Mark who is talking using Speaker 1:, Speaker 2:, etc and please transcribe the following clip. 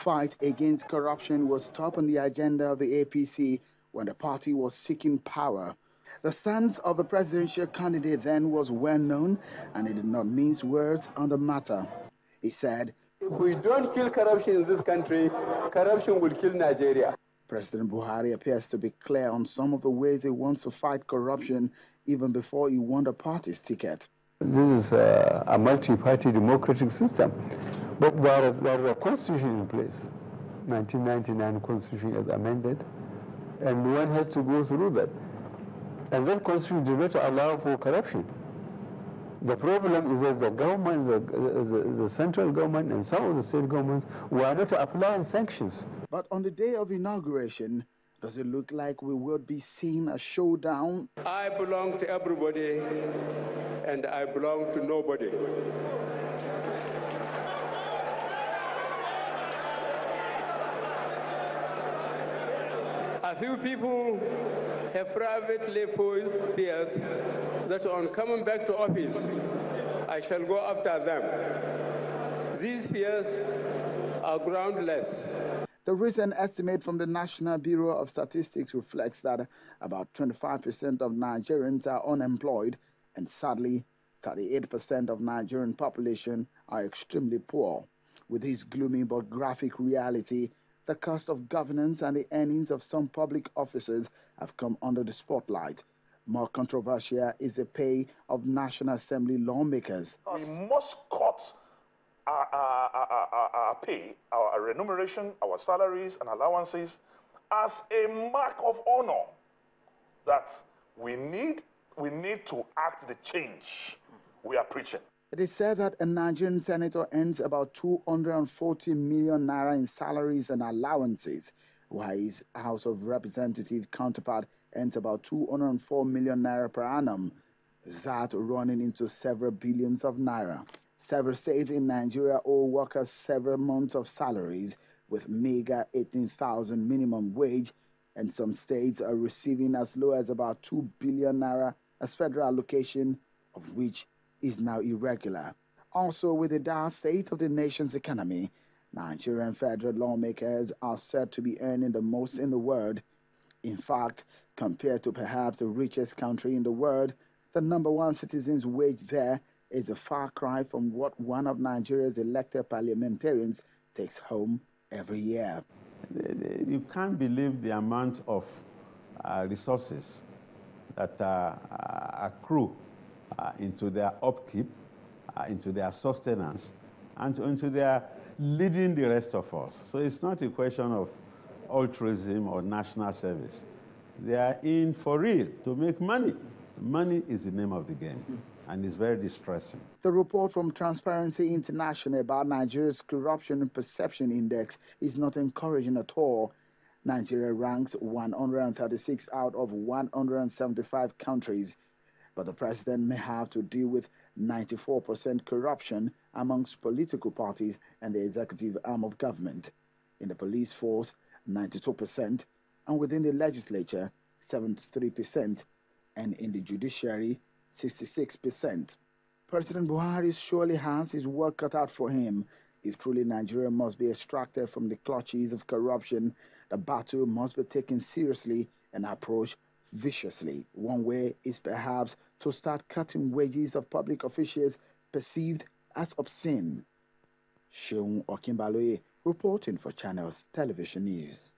Speaker 1: fight against corruption was top on the agenda of the APC when the party was seeking power. The stance of the presidential candidate then was well known, and he did not mince words on the matter. He said,
Speaker 2: "If we don't kill corruption in this country, corruption will kill Nigeria."
Speaker 1: President Buhari appears to be clear on some of the ways he wants to fight corruption even before he won the party's ticket.
Speaker 3: This is a multi-party democratic system, but there is a constitution in place. 1999 constitution is amended, and one has to go through that. And that constitution did not allow for corruption. The problem is that the government, the central government and some of the state governments were not applying sanctions.
Speaker 1: But on the day of inauguration, does it look like we will be seeing a showdown?
Speaker 2: I belong to everybody, and I belong to nobody. A few people have privately posed fears that on coming back to office, I shall go after them. These fears are groundless.
Speaker 1: The recent estimate from the National Bureau of Statistics reflects that about 25% of Nigerians are unemployed, and sadly, 38% of Nigerian population are extremely poor. With this gloomy but graphic reality, the cost of governance and the earnings of some public officers have come under the spotlight. More controversial is the pay of National Assembly lawmakers.
Speaker 4: We must cut our pay, our remuneration, our salaries and allowances as a mark of honor that we need to act the change we are preaching.
Speaker 1: It is said that a Nigerian senator earns about 240 million naira in salaries and allowances, while his House of Representative counterpart earns about 204 million naira per annum, that running into several billions of naira. Several states in Nigeria owe workers several months of salaries with meager 18,000 minimum wage, and some states are receiving as low as about 2 billion naira as federal allocation, of which is now irregular. Also, with the dire state of the nation's economy, Nigerian federal lawmakers are said to be earning the most in the world. In fact, compared to perhaps the richest country in the world, the #1 citizen's wage there is a far cry from what one of Nigeria's elected parliamentarians takes home every year.
Speaker 5: You can't believe the amount of resources that accrue into their upkeep, into their sustenance, and into their leading the rest of us. So it's not a question of altruism or national service. They are in for real to make money. Money is the name of the game, and it's very distressing.
Speaker 1: The report from Transparency International about Nigeria's Corruption Perception Index is not encouraging at all. Nigeria ranks 136 out of 175 countries, but the president may have to deal with 94% corruption amongst political parties and the executive arm of government. In the police force, 92%, and within the legislature, 73%, and in the judiciary, 66%. President Buhari surely has his work cut out for him. If truly Nigeria must be extracted from the clutches of corruption, the battle must be taken seriously and approached viciously. One way is perhaps to start cutting wages of public officials perceived as obscene. Seun Okinbaloye reporting for Channels Television News.